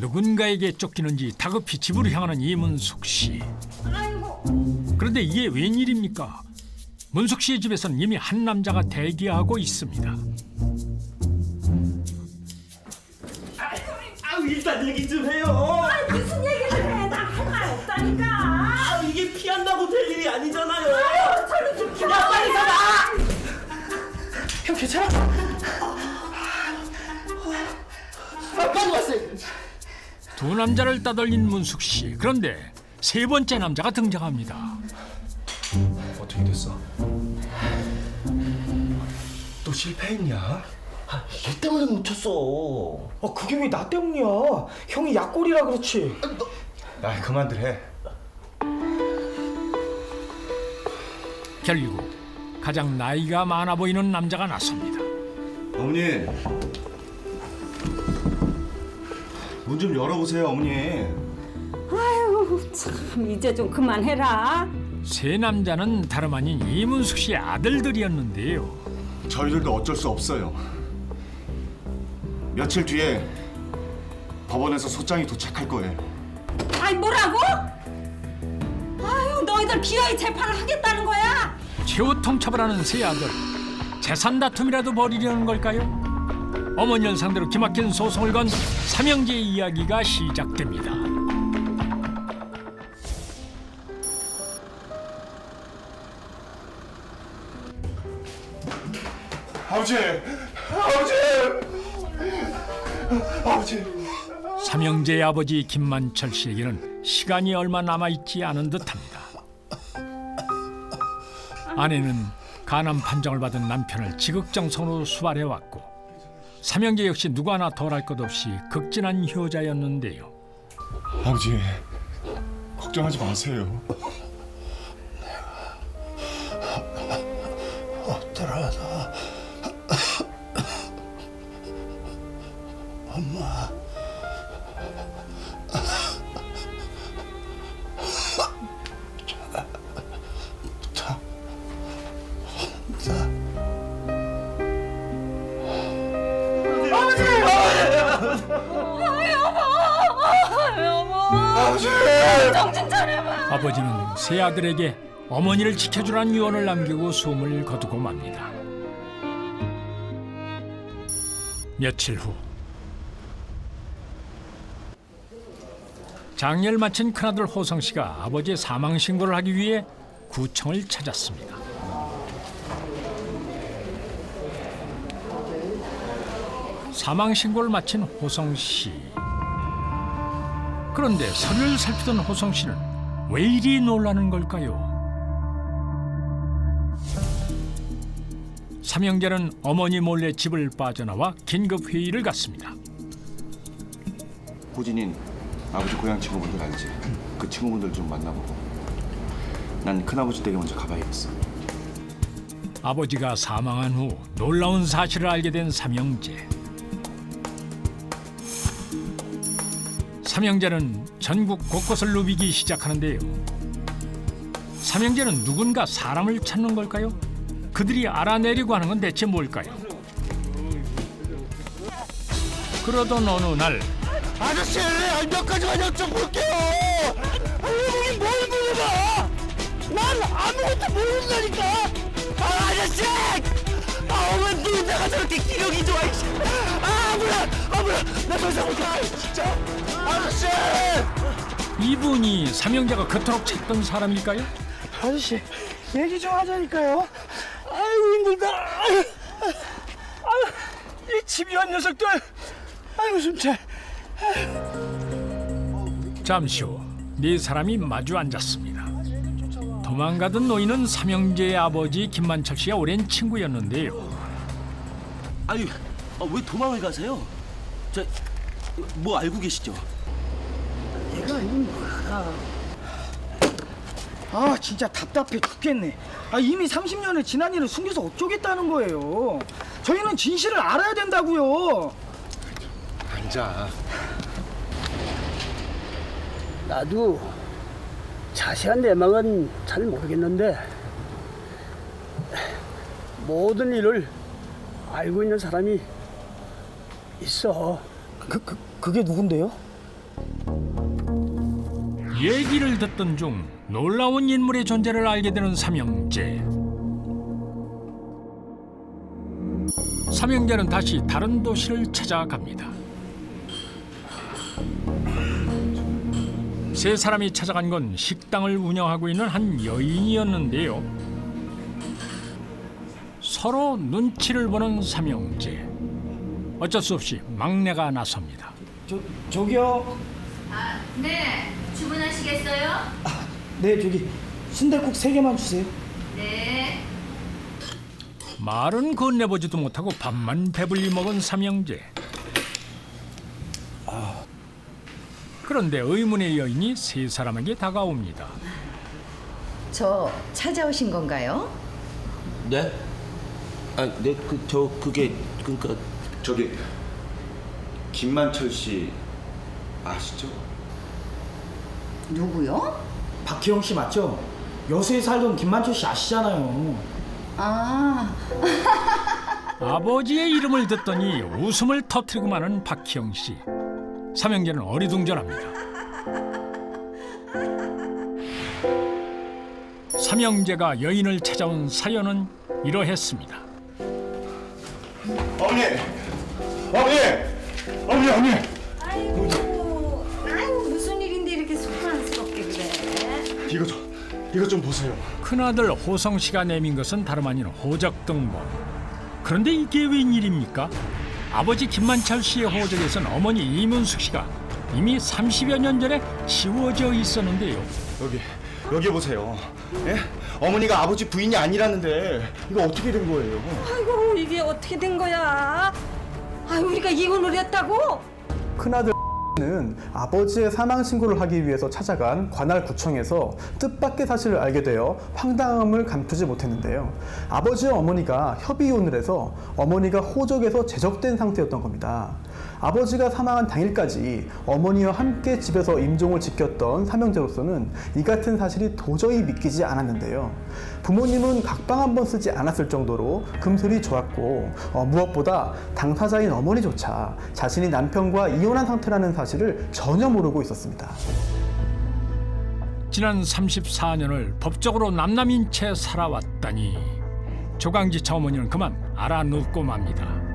누군가에게 쫓기는지 다급히 집으로 향하는 이문숙 씨. 그런데 이게 웬일입니까? 문숙 씨의 집에서는 이미 한 남자가 대기하고 있습니다. 일단 얘기 좀 해요. 무슨 얘기를 해? 나 할 말 없다니까. 이게 피한다고 될 일이 아니잖아요. 저리 좀 비켜. 빨리 가라. 형 괜찮아? 빨리 왔어요. 두 남자를 따돌린 문숙 씨. 그런데 세 번째 남자가 등장합니다. 어떻게 됐어? 또 실패했냐? 얘 때문에 묻혔어. 그게 왜 나 때문이야? 형이 약골이라 그렇지. 야, 그만들 해. 결국 가장 나이가 많아 보이는 남자가 나섭니다. 어머니, 문 좀 열어보세요, 어머니. 아유 참 이제 좀 그만해라. 세 남자는 다름 아닌 이문숙 씨의 아들들이었는데요. 저희들도 어쩔 수 없어요. 며칠 뒤에 법원에서 소장이 도착할 거예요. 아이 뭐라고? 아유 너희들 기어이 재판을 하겠다는 거야? 최후 통첩을 하는 세 아들. 재산 다툼이라도 벌이려는 걸까요? 어머니를 상대로 기막힌 소송을 건 삼형제의 이야기가 시작됩니다. 아버지! 아버지! 아버지! 삼형제의 아버지 김만철 씨에게는 시간이 얼마 남아있지 않은 듯합니다. 아내는 간암 판정을 받은 남편을 지극정성으로 수발해왔고 삼형제 역시 누구 하나 덜할 것 없이 극진한 효자였는데요. 아버지, 걱정하지 마세요. 없더라도 엄마 정신 차려봐. 아버지는 세 아들에게 어머니를 지켜주라는 유언을 남기고 숨을 거두고 맙니다. 며칠 후 장례를 마친 큰아들 호성 씨가 아버지의 사망 신고를 하기 위해 구청을 찾았습니다. 사망 신고를 마친 호성 씨. 그런데 서류를 살피던 호성 씨는 왜 이리 놀라는 걸까요? 삼형제는 어머니 몰래 집을 빠져나와 긴급 회의를 갖습니다. 호진인 아버지 고향 친구분들 알지? 그 친구분들 좀 만나보고 난 큰아버지 댁에 먼저 가봐야겠어. 아버지가 사망한 후 놀라운 사실을 알게 된 삼형제. 삼형제는 전국 곳곳을 누비기 시작하는데요. 삼형제는 누군가 사람을 찾는 걸까요? 그들이 알아내려고 하는 건 대체 뭘까요? 그러던 어느 날 아저씨 몇 가지만 여쭤볼게요. 여기 뭘 물어봐? 난 아무것도 모른다니까. 아저씨! 왜 내가 저렇게 기력이 좋아? 몰라. 나 더 이상 못해. 진짜. 아저씨! 이분이 삼형제가 그토록 찾던 사람일까요? 아저씨 얘기 좀 하자니까요. 아이고 힘들다. 아유, 이 집요한 녀석들. 아이고 숨차. 잠시 후 네 사람이 마주 앉았습니다. 도망가던 노인은 삼형제의 아버지 김만철 씨의 오랜 친구였는데요. 아니, 왜 도망을 가세요? 뭐 알고 계시죠? 얘가 이미 뭐야. 진짜 답답해 죽겠네. 이미 30년의 지난 일을 숨겨서 어쩌겠다는 거예요. 저희는 진실을 알아야 된다고요. 앉아. 나도 자세한 내막은 잘 모르겠는데 모든 일을 알고 있는 사람이 있어. 그게 누군데요? 얘기를 듣던 중 놀라운 인물의 존재를 알게 되는 삼형제. 삼형제는 다시 다른 도시를 찾아갑니다. 세 사람이 찾아간 건 식당을 운영하고 있는 한 여인이었는데요. 서로 눈치를 보는 삼형제. 어쩔 수 없이 막내가 나섭니다. 저기요. 아, 네. 주문하시겠어요? 네, 저기 순댓국 3개만 주세요. 네. 말은 건네보지도 못하고 밥만 배불리 먹은 삼형제. 그런데 의문의 여인이 세 사람에게 다가옵니다. 저 찾아오신 건가요? 네? 아, 네, 그게 그러니까 저기 김만철 씨 아시죠? 누구요? 박희영 씨 맞죠? 여수에 살던 김만철 씨 아시잖아요. 아, 아버지의 이름을 듣더니 웃음을 터뜨리고 마는 박희영 씨. 삼형제는 어리둥절합니다. 삼형제가 여인을 찾아온 사연은 이러했습니다. 어머니! 어머니! 아이고 무슨 일인데 이렇게 소란스럽게 그래? 이거 좀 보세요. 큰아들 호성 씨가 내민 것은 다름 아닌 호적등본. 그런데 이게 웬일입니까? 아버지 김만철 씨의 호적에선 어머니 이문숙 씨가 이미 30여 년 전에 지워져 있었는데요. 여기 보세요. 예? 어머니가 아버지 부인이 아니라는데 이거 어떻게 된 거예요? 아이고 이게 어떻게 된 거야? 아유 우리가 이혼을 했다고? 큰아들은 아버지의 사망 신고를 하기 위해서 찾아간 관할구청에서 뜻밖의 사실을 알게 되어 황당함을 감추지 못했는데요. 아버지와 어머니가 협의이혼을 해서 어머니가 호적에서 제적된 상태였던 겁니다. 아버지가 사망한 당일까지 어머니와 함께 집에서 임종을 지켰던 삼형제로서는 이 같은 사실이 도저히 믿기지 않았는데요. 부모님은 각방 한 번 쓰지 않았을 정도로 금슬이 좋았고 무엇보다 당사자인 어머니조차 자신이 남편과 이혼한 상태라는 사실을 전혀 모르고 있었습니다. 지난 34년을 법적으로 남남인 채 살아왔다니 조강지차 어머니는 그만 알아눕고 맙니다.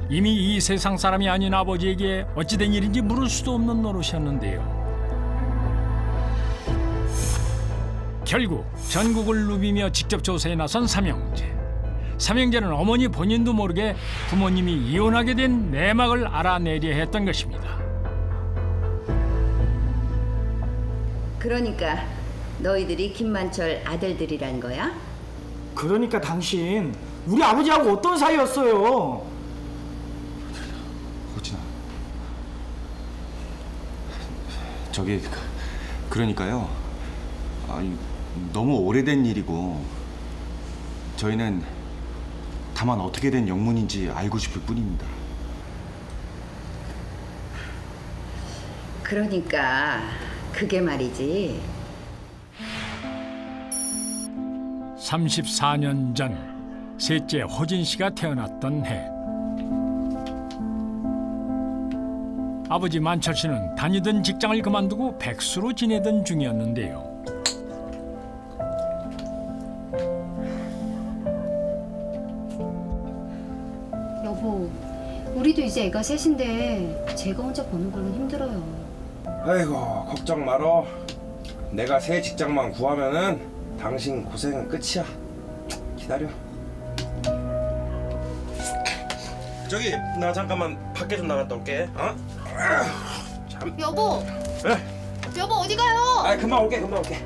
이미 이 세상 사람이 아닌 아버지에게 어찌된 일인지 물을 수도 없는 노릇이었는데요. 결국 전국을 누비며 직접 조사에 나선 삼형제. 삼형제는 어머니 본인도 모르게 부모님이 이혼하게 된 내막을 알아내려 했던 것입니다. 그러니까 너희들이 김만철 아들들이란 거야? 그러니까 당신 우리 아버지하고 어떤 사이였어요? 호진아. 저기 그러니까요. 아니, 너무 오래된 일이고 저희는 다만 어떻게 된 영문인지 알고 싶을 뿐입니다. 그러니까 그게 말이지. 34년 전 셋째 호진 씨가 태어났던 해. 아버지 만철 씨는 다니던 직장을 그만두고 백수로 지내던 중이었는데요. 여보, 우리도 이제 애가 셋인데 제가 혼자 버는 걸로 힘들어요. 아이고 걱정 말어. 내가 새 직장만 구하면은 당신 고생은 끝이야. 기다려. 저기 나 잠깐만 밖에 좀 나갔다 올게. 어? 참. 여보! 에? 여보 어디 가요? 아 금방 올게 금방 올게.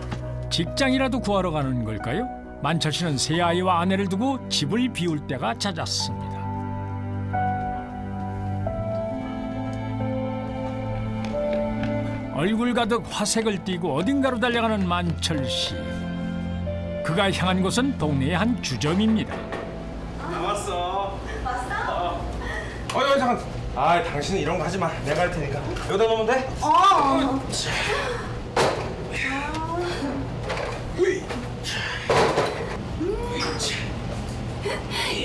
직장이라도 구하러 가는 걸까요? 만철 씨는 세 아이와 아내를 두고 집을 비울 때가 잦았습니다. 얼굴 가득 화색을 띠고 어딘가로 달려가는 만철 씨. 그가 향한 곳은 동네의 한 주점입니다. 나왔어. 왔어? 어이 잠깐. 아 당신은 이런 거 하지 마. 내가 할 테니까. 여기다 놓으면 돼?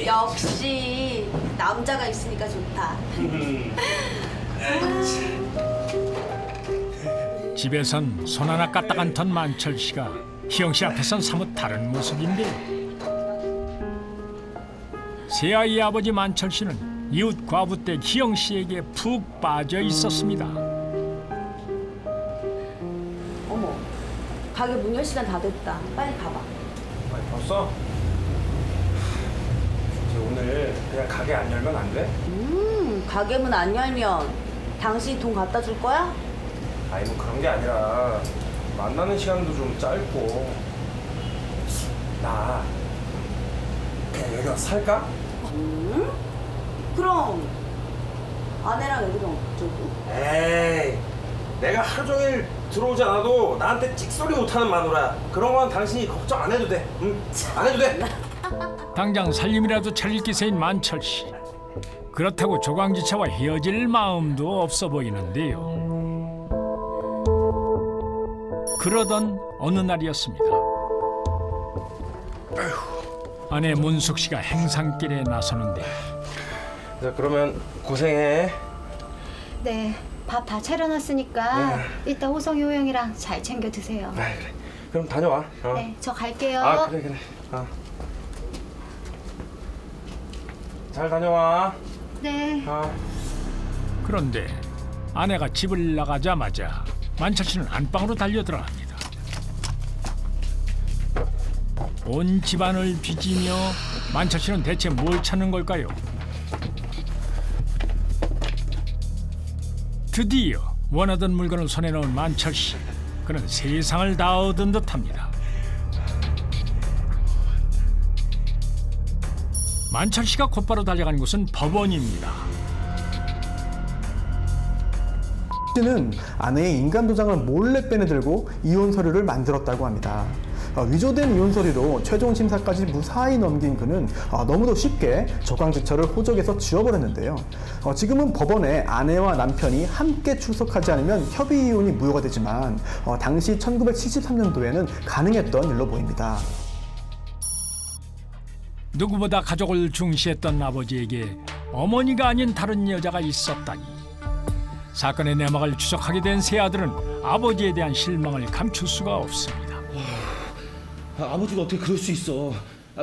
역시 남자가 있으니까 좋다. 집에선 손 하나 까딱 않던 만철 씨가 희영 씨 앞에선 사뭇 다른 모습인데 새아이의 아버지 만철 씨는 이웃 과부댁 희영 씨에게 푹 빠져 있었습니다. 어머, 가게 문 열 시간 다 됐다. 빨리 가봐. 아니, 벌써? 저 오늘 그냥 가게 안 열면 안 돼? 가게 문 안 열면 당신이 돈 갖다 줄 거야? 아니 뭐 그런 게 아니라 만나는 시간도 좀 짧고 나 그냥 여기 와서 살까? 그럼 아내랑 애들은 어쩌고? 에이 내가 하루 종일 들어오지 않아도 나한테 찍소리 못하는 마누라 그런 건 당신이 걱정 안 해도 돼. 응? 안 해도 돼. 당장 살림이라도 차릴 기세인 만철 씨. 그렇다고 조강지처와 헤어질 마음도 없어 보이는데요. 그러던 어느 날이었습니다. 아내 문숙 씨가 행상길에 나서는데 자 그러면 고생해. 네, 밥 다 차려놨으니까 이따 호성이 호영이랑 잘 챙겨 드세요. 아 그래. 그럼 다녀와. 어. 네, 저 갈게요. 아 그래. 어. 잘 다녀와. 네. 그런데 아내가 집을 나가자마자 만철 씨는 안방으로 달려 들어갑니다. 온 집안을 뒤지며 만철 씨는 대체 뭘 찾는 걸까요? 드디어 원하던 물건을 손에 넣은 만철 씨. 그는 세상을 다 얻은 듯합니다. 만철 씨가 곧바로 달려간 곳은 법원입니다. 씨는 아내의 인감 도장을 몰래 빼내들고 이혼 서류를 만들었다고 합니다. 위조된 이혼 서류로 최종 심사까지 무사히 넘긴 그는 너무도 쉽게 조강지처를 호적에서 지워버렸는데요. 지금은 법원에 아내와 남편이 함께 출석하지 않으면 협의 이혼이 무효가 되지만 당시 1973년도에는 가능했던 일로 보입니다. 누구보다 가족을 중시했던 아버지에게 어머니가 아닌 다른 여자가 있었다니. 사건의 내막을 추적하게 된 세 아들은 아버지에 대한 실망을 감출 수가 없습니다. 아버지가 어떻게 그럴 수 있어?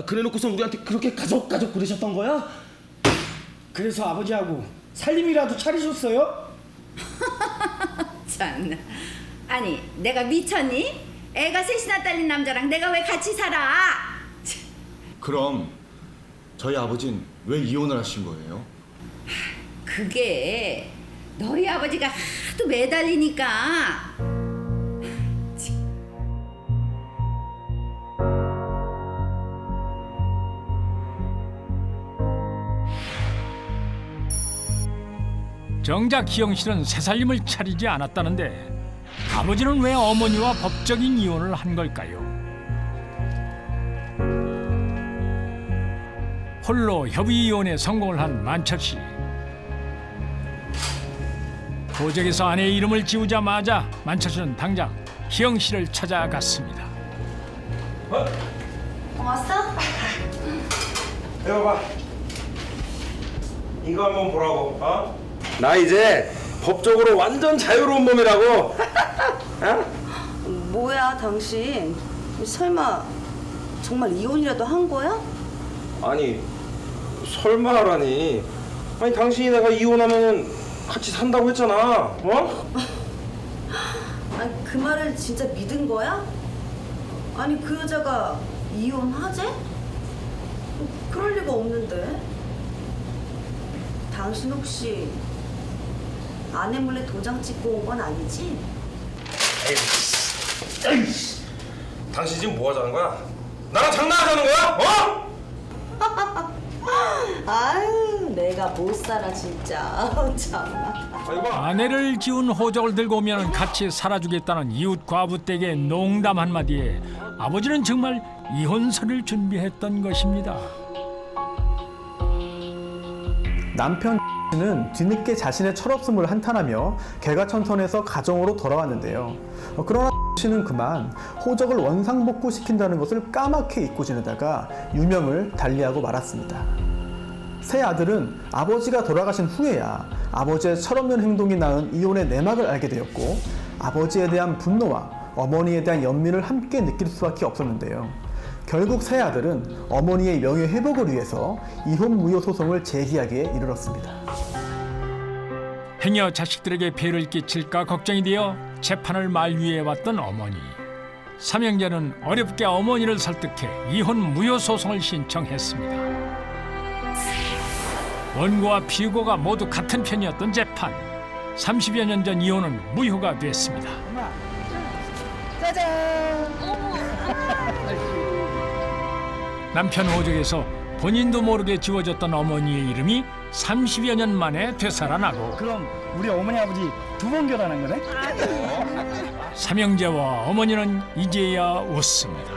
그래놓고서 우리한테 그렇게 가족 그러셨던 거야? 그래서 아버지하고 살림이라도 차리셨어요? 참나. 아니 내가 미쳤니? 애가 셋이나 딸린 남자랑 내가 왜 같이 살아? 그럼 저희 아버진 왜 이혼을 하신 거예요? 그게 너희 아버지가 하도 매달리니까. 정작 희영 씨는 새살림을 차리지 않았다는데 아버지는 왜 어머니와 법적인 이혼을 한 걸까요? 홀로 협의 이혼에 성공을 한 만철 씨. 호적에서 아내의 이름을 지우자마자 만철 씨는 당장 희영 씨를 찾아갔습니다. 왔어? 이거 봐. 이거 한번 보라고. 어? 나 이제 법적으로 완전 자유로운 몸이라고. 뭐야 당신? 설마 정말 이혼이라도 한 거야? 아니 설마라니. 아니 당신이 내가 이혼하면 같이 산다고 했잖아. 어? 아니 그 말을 진짜 믿은 거야? 아니 그 여자가 이혼하재? 그럴 리가 없는데. 당신 혹시 아내 몰래 도장 찍고 온 건 아니지? 에이씨. 당신 지금 뭐 하자는 거야? 나랑 장난하자는 거야? 어? 아유 내가 못 살아 진짜. 참나. 아내를 지운 호적을 들고 오면 같이 살아주겠다는 이웃 과부댁의 농담 한마디에 아버지는 정말 이혼서를 준비했던 것입니다. 남편 는 뒤늦게 자신의 철없음을 한탄하며 개가천선해서 가정으로 돌아왔는데요. 그러나 씨는 그만 호적을 원상복구시킨다는 것을 까맣게 잊고 지내다가 유명을 달리하고 말았습니다. 세 아들은 아버지가 돌아가신 후에야 아버지의 철없는 행동이 낳은 이혼의 내막을 알게 되었고 아버지에 대한 분노와 어머니에 대한 연민을 함께 느낄 수밖에 없었는데요. 결국 세 아들은 어머니의 명예 회복을 위해서 이혼 무효 소송을 제기하기에 이르렀습니다. 행여 자식들에게 폐를 끼칠까 걱정이 되어 재판을 만류해 왔던 어머니. 삼형제는 어렵게 어머니를 설득해 이혼 무효 소송을 신청했습니다. 원고와 피고가 모두 같은 편이었던 재판. 30여 년 전 이혼은 무효가 됐습니다. 남편 오적에서 본인도 모르게 지워졌던 어머니의 이름이 30여 년 만에 되살아나고 그럼 우리 어머니 아버지 두 번 결혼한 거네? 삼형제와 어머니는 이제야 웃습니다.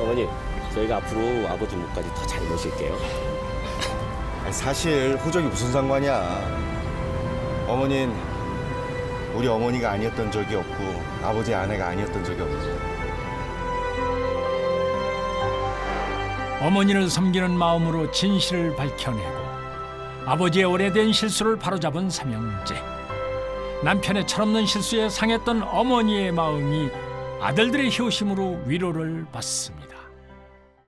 어머니, 저희가 앞으로 아버지 몫까지 더 잘 모실게요. 사실 호적이 무슨 상관이야. 어머닌 우리 어머니가 아니었던 적이 없고 아버지의 아내가 아니었던 적이 없어. 어머니를 섬기는 마음으로 진실을 밝혀내고 아버지의 오래된 실수를 바로잡은 삼형제. 남편의 철없는 실수에 상했던 어머니의 마음이 아들들의 효심으로 위로를 받습니다.